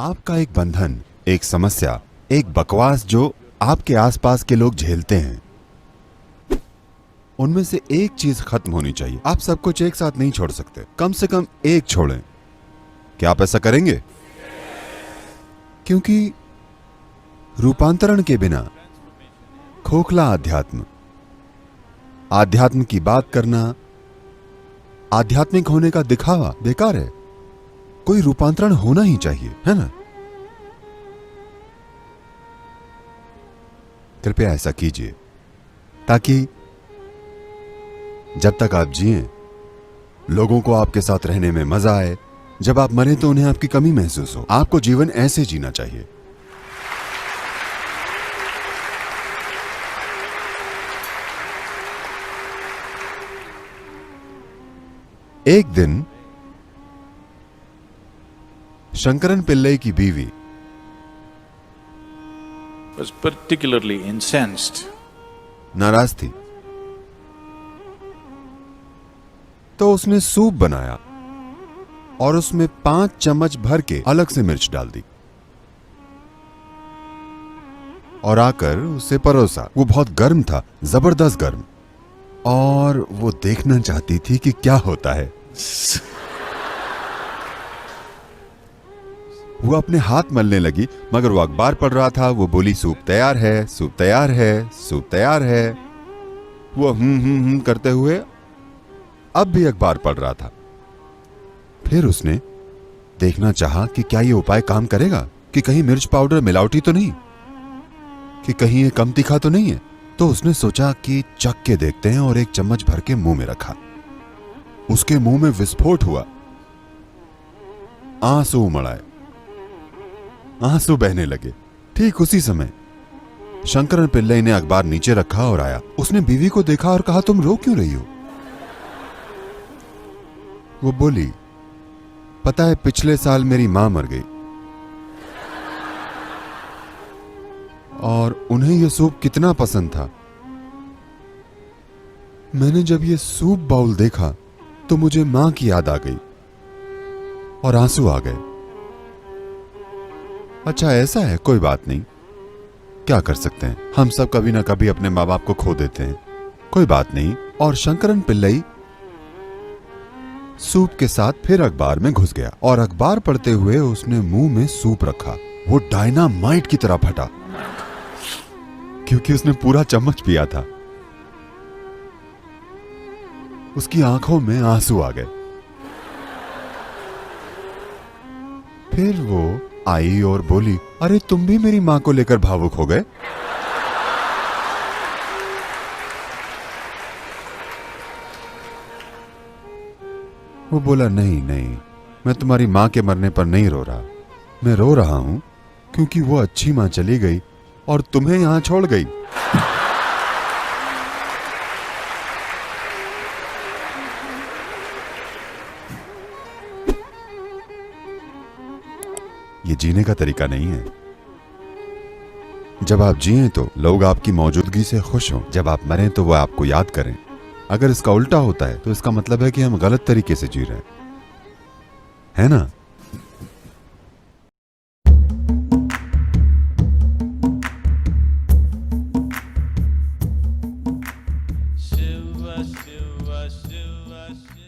आपका एक बंधन, एक समस्या, एक बकवास जो आपके आसपास के लोग झेलते हैं, उनमें से एक चीज खत्म होनी चाहिए। आप सब कुछ एक साथ नहीं छोड़ सकते, कम से कम एक छोड़ें। क्या आप ऐसा करेंगे? क्योंकि रूपांतरण के बिना खोखला अध्यात्म, आध्यात्म की बात करना, आध्यात्मिक होने का दिखावा बेकार है। कोई रूपांतरण होना ही चाहिए, है ना? कृपया ऐसा कीजिए ताकि जब तक आप जिएं, लोगों को आपके साथ रहने में मजा आए। जब आप मरें तो उन्हें आपकी कमी महसूस हो। आपको जीवन ऐसे जीना चाहिए। एक दिन शंकरन पिल्लई की बीवी was particularly incensed. नाराज थी, तो उसने सूप बनाया और उसमें 5 चम्मच भर के अलग से मिर्च डाल दी और आकर उसे परोसा। वो बहुत गर्म था, जबरदस्त गर्म, और वो देखना चाहती थी कि क्या होता है। वो अपने हाथ मलने लगी, मगर वो अखबार पढ़ रहा था। वो बोली, सूप तैयार है, सूप तैयार है, सूप तैयार है। वो करते हुए अब भी अखबार पढ़ रहा था। फिर उसने देखना चाहा कि क्या ये उपाय काम करेगा, कि कहीं मिर्च पाउडर मिलावटी तो नहीं, कि कहीं ये कम तीखा तो नहीं है। तो उसने सोचा कि चख के देखते हैं, और एक चम्मच भर के मुंह में रखा। उसके मुंह में विस्फोट हुआ, आंसू उमड़ आए, आंसू बहने लगे। ठीक उसी समय शंकरन पिल्लई ने अखबार नीचे रखा और आया। उसने बीवी को देखा और कहा, तुम रो क्यों रही हो? वो बोली, पता है पिछले साल मेरी मां मर गई और उन्हें यह सूप कितना पसंद था। मैंने जब यह सूप बाउल देखा तो मुझे मां की याद आ गई और आंसू आ गए। अच्छा ऐसा है, कोई बात नहीं, क्या कर सकते हैं, हम सब कभी ना कभी अपने माँ बाप को खो देते हैं, कोई बात नहीं। और शंकरन पिल्लई सूप के साथ फिर अखबार में घुस गया और अखबार पढ़ते हुए उसने मुंह में सूप रखा। वो डायनामाइट की तरह फटा, क्योंकि उसने पूरा चम्मच पिया था। उसकी आंखों में आंसू आ गए। फिर वो आई और बोली, अरे तुम भी मेरी मां को लेकर भावुक हो गए? वो बोला, नहीं नहीं, मैं तुम्हारी मां के मरने पर नहीं रो रहा। मैं रो रहा हूं क्योंकि वो अच्छी मां चली गई और तुम्हें यहां छोड़ गई। ये जीने का तरीका नहीं है। जब आप जिएं तो लोग आपकी मौजूदगी से खुश हों, जब आप मरें तो वो आपको याद करें। अगर इसका उल्टा होता है तो इसका मतलब है कि हम गलत तरीके से जी रहे हैं, है ना? Shiva, Shiva, Shiva, Shiva.